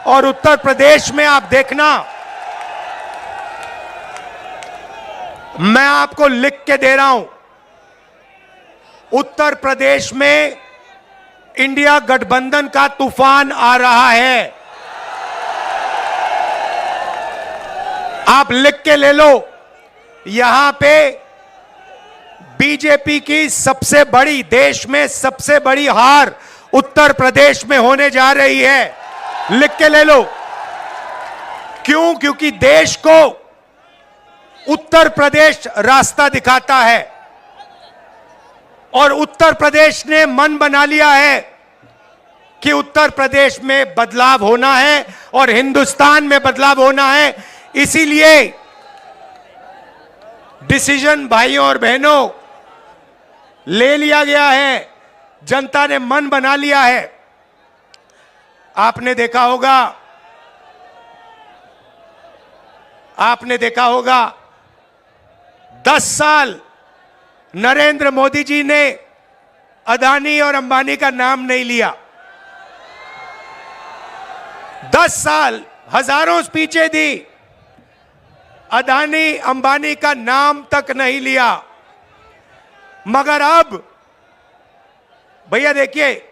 और उत्तर प्रदेश में आप देखना, मैं आपको लिख के दे रहा हूं, उत्तर प्रदेश में इंडिया गठबंधन का तूफान आ रहा है। आप लिख के ले लो, यहां पे बीजेपी की सबसे बड़ी, देश में सबसे बड़ी हार उत्तर प्रदेश में होने जा रही है। लिख के ले लो। क्यों? क्योंकि देश को उत्तर प्रदेश रास्ता दिखाता है और उत्तर प्रदेश ने मन बना लिया है कि उत्तर प्रदेश में बदलाव होना है और हिंदुस्तान में बदलाव होना है। इसीलिए डिसीजन भाइयों और बहनों ले लिया गया है, जनता ने मन बना लिया है। आपने देखा होगा 10 साल नरेंद्र मोदी जी ने अदानी और अंबानी का नाम नहीं लिया। 10 साल हजारों स्पीचें दी, अदानी अंबानी का नाम तक नहीं लिया। मगर अब भैया देखिए,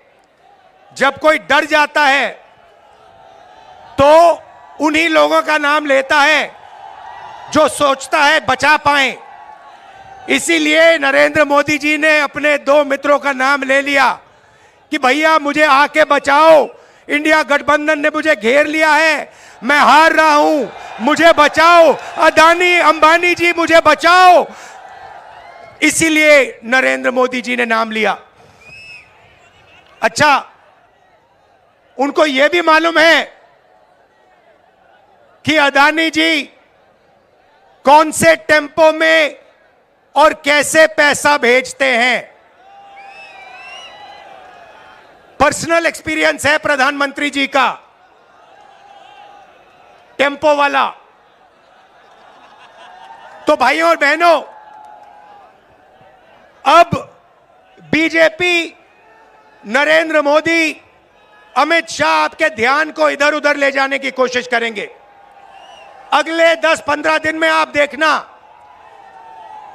जब कोई डर जाता है तो उन्हीं लोगों का नाम लेता है जो सोचता है बचा पाए। इसीलिए नरेंद्र मोदी जी ने अपने 2 मित्रों का नाम ले लिया कि भैया मुझे आके बचाओ, इंडिया गठबंधन ने मुझे घेर लिया है, मैं हार रहा हूं, मुझे बचाओ, अदानी अंबानी जी मुझे बचाओ। इसीलिए नरेंद्र मोदी जी ने नाम लिया। अच्छा, उनको यह भी मालूम है कि अदानी जी कौन से टेम्पो में और कैसे पैसा भेजते हैं। पर्सनल एक्सपीरियंस है प्रधानमंत्री जी का, टेम्पो वाला। तो भाइयों और बहनों, अब बीजेपी, नरेंद्र मोदी, अमित शाह आपके ध्यान को इधर उधर ले जाने की कोशिश करेंगे। अगले 10-15 दिन में आप देखना,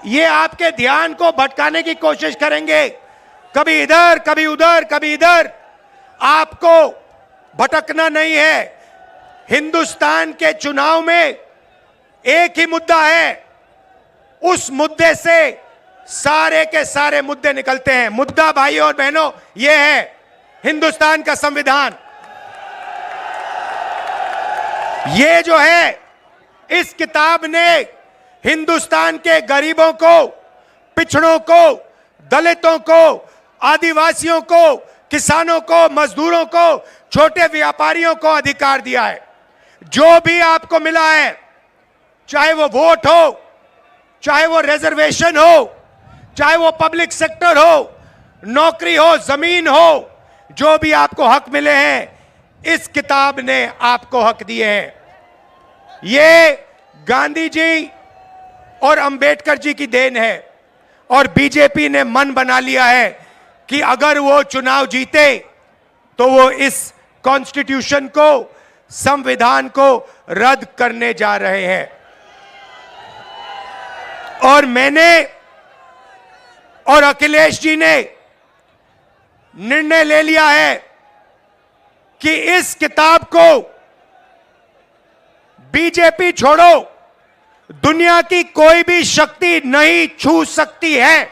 ये आपके ध्यान को भटकाने की कोशिश करेंगे, कभी इधर कभी उधर कभी इधर। आपको भटकना नहीं है। हिंदुस्तान के चुनाव में एक ही मुद्दा है, उस मुद्दे से सारे के सारे मुद्दे निकलते हैं। मुद्दा भाइयों और बहनों यह है हिंदुस्तान का संविधान। ये जो है, इस किताब ने हिंदुस्तान के गरीबों को, पिछड़ों को, दलितों को, आदिवासियों को, किसानों को, मजदूरों को, छोटे व्यापारियों को अधिकार दिया है। जो भी आपको मिला है, चाहे वो वोट हो, चाहे वो रिजर्वेशन हो, चाहे वो पब्लिक सेक्टर हो, नौकरी हो, जमीन हो, जो भी आपको हक मिले हैं, इस किताब ने आपको हक दिए हैं। ये गांधी जी और अंबेडकर जी की देन है और बीजेपी ने मन बना लिया है कि अगर वो चुनाव जीते तो वो इस कॉन्स्टिट्यूशन को, संविधान को रद्द करने जा रहे हैं। और मैंने और अखिलेश जी ने निर्णय ले लिया है कि इस किताब को बीजेपी छोड़ो, दुनिया की कोई भी शक्ति नहीं छू सकती है,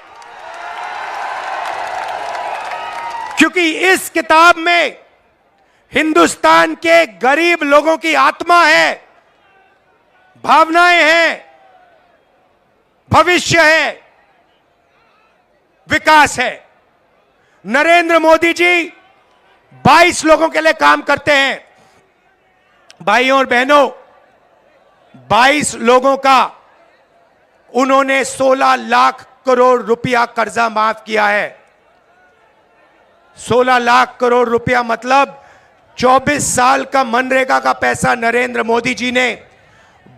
क्योंकि इस किताब में हिंदुस्तान के गरीब लोगों की आत्मा है, भावनाएं हैं, भविष्य है, विकास है। नरेंद्र मोदी जी 22 लोगों के लिए काम करते हैं। भाइयों और बहनों, 22 लोगों का उन्होंने 16 लाख करोड़ रुपया कर्जा माफ किया है। 16 लाख करोड़ रुपया मतलब 24 साल का मनरेगा का पैसा नरेंद्र मोदी जी ने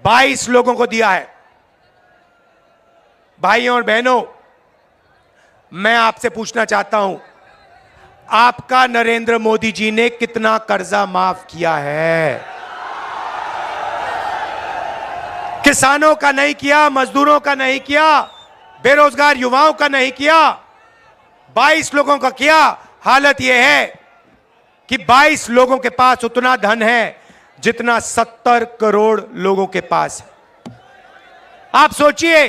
22 लोगों को दिया है। भाइयों और बहनों, मैं आपसे पूछना चाहता हूं, आपका नरेंद्र मोदी जी ने कितना कर्जा माफ किया है। किसानों का नहीं किया, मजदूरों का नहीं किया, बेरोजगार युवाओं का नहीं किया, 22 लोगों का किया। हालत यह है कि 22 लोगों के पास उतना धन है जितना 70 करोड़ लोगों के पास है। आप सोचिए,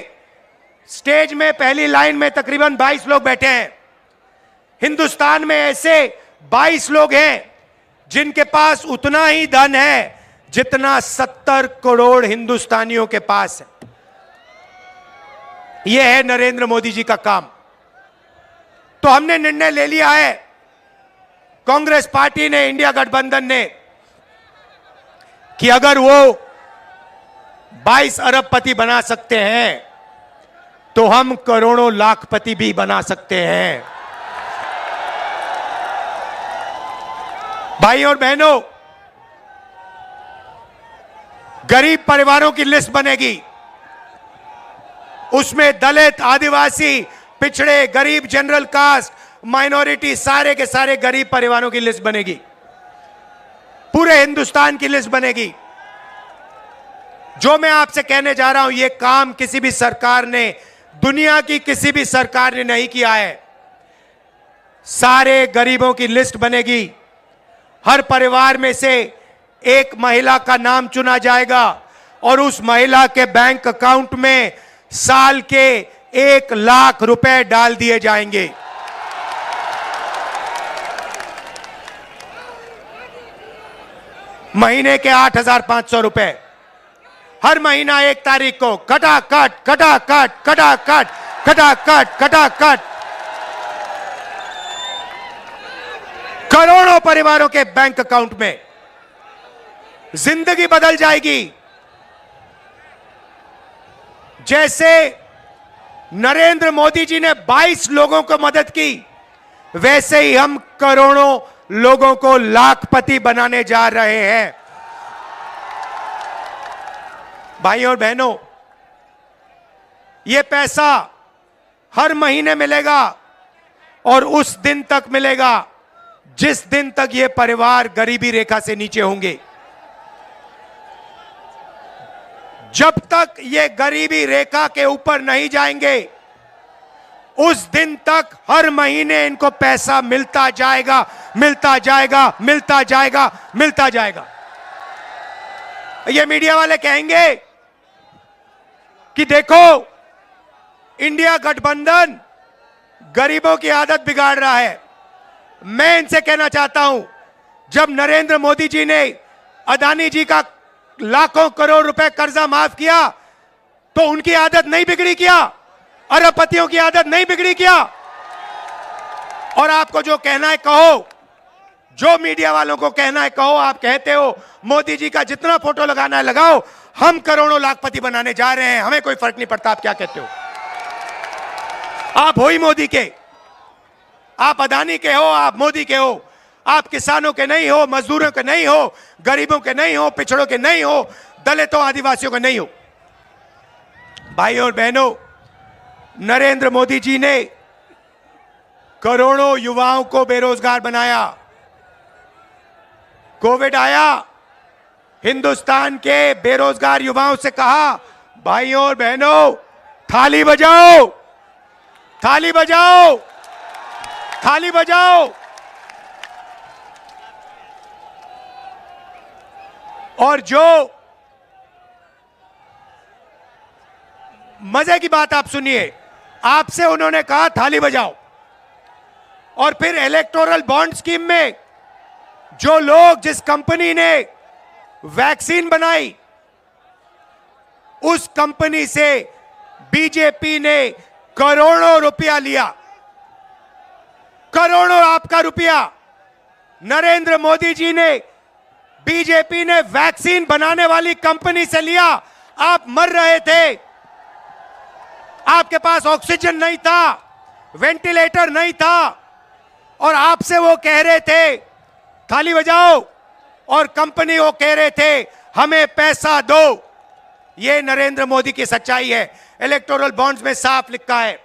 स्टेज में पहली लाइन में तकरीबन 22 लोग बैठे हैं। हिंदुस्तान में ऐसे 22 लोग हैं जिनके पास उतना ही धन है जितना 70 करोड़ हिंदुस्तानियों के पास है। यह है नरेंद्र मोदी जी का काम। तो हमने निर्णय ले लिया है, कांग्रेस पार्टी ने, इंडिया गठबंधन ने, कि अगर वो 22 अरबपति बना सकते हैं तो हम करोड़ों लाखपति भी बना सकते हैं। भाई और बहनों, गरीब परिवारों की लिस्ट बनेगी। उसमें दलित, आदिवासी, पिछड़े, गरीब, जनरल कास्ट, माइनॉरिटी, सारे के सारे गरीब परिवारों की लिस्ट बनेगी। पूरे हिंदुस्तान की लिस्ट बनेगी। जो मैं आपसे कहने जा रहा हूं, यह काम किसी भी सरकार ने, दुनिया की किसी भी सरकार ने नहीं किया है। सारे गरीबों की लिस्ट बनेगी। हर परिवार में से एक महिला का नाम चुना जाएगा और उस महिला के बैंक अकाउंट में साल के 1 लाख रुपए डाल दिए जाएंगे। महीने के 8,500 रुपए हर महीना 1 तारीख को खटाखट खटाखट खटाखट खटाखट खटाखट करोड़ों परिवारों के बैंक अकाउंट में। जिंदगी बदल जाएगी। जैसे नरेंद्र मोदी जी ने 22 लोगों को मदद की, वैसे ही हम करोड़ों लोगों को लाखपति बनाने जा रहे हैं। भाइयों और बहनों, यह पैसा हर महीने मिलेगा और उस दिन तक मिलेगा जिस दिन तक ये परिवार गरीबी रेखा से नीचे होंगे। जब तक ये गरीबी रेखा के ऊपर नहीं जाएंगे, उस दिन तक हर महीने इनको पैसा मिलता जाएगा, मिलता जाएगा, मिलता जाएगा, मिलता जाएगा। ये मीडिया वाले कहेंगे कि देखो, इंडिया गठबंधन गरीबों की आदत बिगाड़ रहा है। मैं इनसे कहना चाहता हूं, जब नरेंद्र मोदी जी ने अदानी जी का लाखों करोड़ रुपए कर्जा माफ किया तो उनकी आदत नहीं बिगड़ी क्या? अरबपतियों की आदत नहीं बिगड़ी क्या? और आपको जो कहना है कहो, जो मीडिया वालों को कहना है कहो। आप कहते हो मोदी जी का जितना फोटो लगाना है लगाओ, हम करोड़ों लाखपति बनाने जा रहे हैं, हमें कोई फर्क नहीं पड़ता आप क्या कहते हो। आप हो ही मोदी के, आप अदानी के हो, आप मोदी के हो। आप किसानों के नहीं हो, मजदूरों के नहीं हो, गरीबों के नहीं हो, पिछड़ों के नहीं हो, दलितों, आदिवासियों के नहीं हो। भाइयों और बहनों, नरेंद्र मोदी जी ने करोड़ों युवाओं को बेरोजगार बनाया। कोविड आया, हिंदुस्तान के बेरोजगार युवाओं से कहा, भाइयों और बहनों, थाली बजाओ, थाली बजाओ, थाली बजाओ। और जो मजे की बात आप सुनिए, आपसे उन्होंने कहा थाली बजाओ, और फिर इलेक्टोरल बॉन्ड स्कीम में जो लोग, जिस कंपनी ने वैक्सीन बनाई, उस कंपनी से बीजेपी ने करोड़ों रुपया लिया। करोड़ों आपका रुपया नरेंद्र मोदी जी ने, बीजेपी ने वैक्सीन बनाने वाली कंपनी से लिया। आप मर रहे थे, आपके पास ऑक्सीजन नहीं था, वेंटिलेटर नहीं था, और आपसे वो कह रहे थे थाली बजाओ, और कंपनी वो कह रहे थे हमें पैसा दो। ये नरेंद्र मोदी की सच्चाई है। इलेक्टोरल बॉन्ड्स में साफ लिखा है।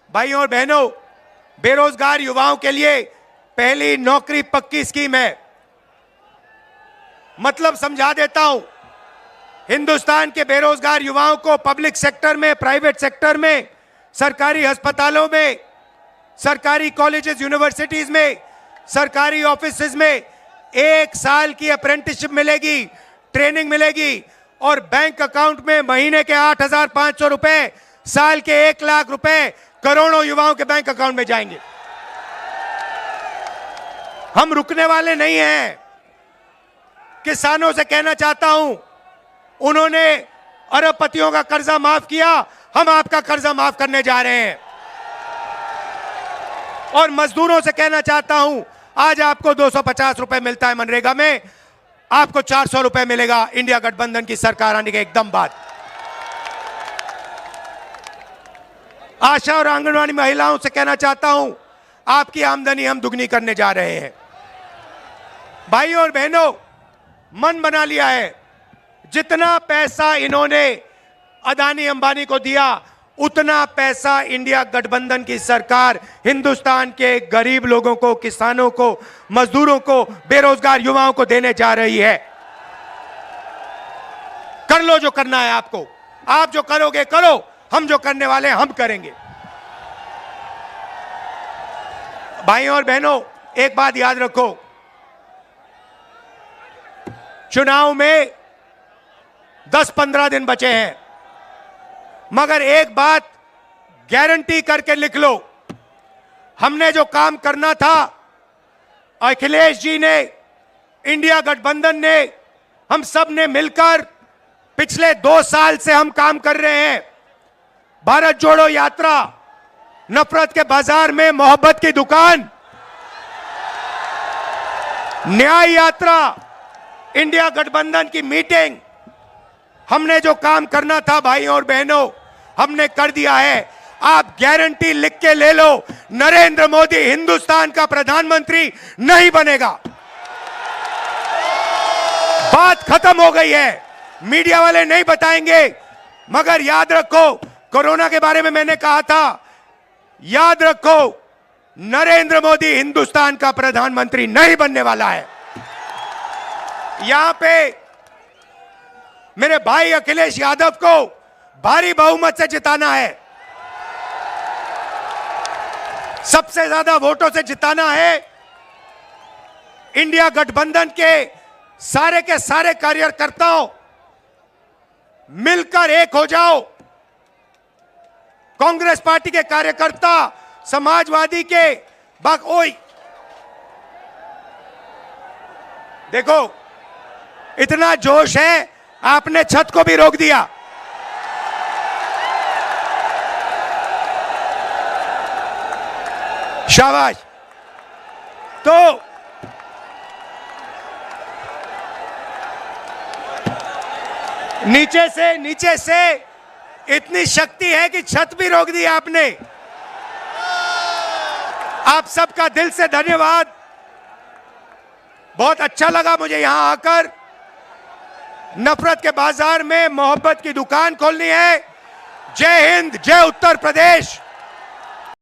भाइयों और बहनों, बेरोजगार युवाओं के लिए पहली नौकरी पक्की स्कीम है। मतलब समझा देता हूं, हिंदुस्तान के बेरोजगार युवाओं को पब्लिक सेक्टर में, प्राइवेट सेक्टर में, सरकारी अस्पतालों में, सरकारी कॉलेजेस यूनिवर्सिटीज में, सरकारी ऑफिसेज में 1 साल की अप्रेंटिसशिप मिलेगी, ट्रेनिंग मिलेगी और बैंक अकाउंट में महीने के 8,500 रुपए, साल के 1 लाख रुपए करोड़ों युवाओं के बैंक अकाउंट में जाएंगे। हम रुकने वाले नहीं हैं। किसानों से कहना चाहता हूं, उन्होंने अरबपतियों का कर्जा माफ किया, हम आपका कर्जा माफ करने जा रहे हैं। और मजदूरों से कहना चाहता हूं, आज आपको 250 रुपए मिलता है मनरेगा में, आपको 400 रुपए मिलेगा इंडिया गठबंधन की सरकार आने के एकदम बाद। आशा और आंगनवाड़ी महिलाओं से कहना चाहता हूं, आपकी आमदनी हम दुगनी करने जा रहे हैं। भाइयों और बहनों, मन बना लिया है, जितना पैसा इन्होंने अदानी अंबानी को दिया, उतना पैसा इंडिया गठबंधन की सरकार हिंदुस्तान के गरीब लोगों को, किसानों को, मजदूरों को, बेरोजगार युवाओं को देने जा रही है। कर लो जो करना है आपको, आप जो करोगे करो, हम जो करने वाले हैं हम करेंगे। भाइयों और बहनों, एक बात याद रखो, चुनाव में 10-15 दिन बचे हैं, मगर एक बात गारंटी करके लिख लो, हमने जो काम करना था, अखिलेश जी ने, इंडिया गठबंधन ने, हम सब ने मिलकर पिछले 2 साल से हम काम कर रहे हैं। भारत जोड़ो यात्रा, नफरत के बाजार में मोहब्बत की दुकान, न्याय यात्रा, इंडिया गठबंधन की मीटिंग, हमने जो काम करना था भाइयों और बहनों, हमने कर दिया है। आप गारंटी लिख के ले लो, नरेंद्र मोदी हिंदुस्तान का प्रधानमंत्री नहीं बनेगा। बात खत्म हो गई है, मीडिया वाले नहीं बताएंगे, मगर याद रखो, कोरोना के बारे में मैंने कहा था, याद रखो, नरेंद्र मोदी हिंदुस्तान का प्रधानमंत्री नहीं बनने वाला है। यहां पे मेरे भाई अखिलेश यादव को भारी बहुमत से जिताना है, सबसे ज्यादा वोटों से जिताना है। इंडिया गठबंधन के सारे कार्यकर्ताओं मिलकर एक हो जाओ। कांग्रेस पार्टी के कार्यकर्ता, समाजवादी के ओई देखो, इतना जोश है, आपने छत को भी रोक दिया। शाबाश। तो नीचे से इतनी शक्ति है कि छत भी रोक दी आपने। आप सबका दिल से धन्यवाद। बहुत अच्छा लगा मुझे यहां आकर। नफरत के बाजार में मोहब्बत की दुकान खोलनी है। जय हिंद, जय उत्तर प्रदेश।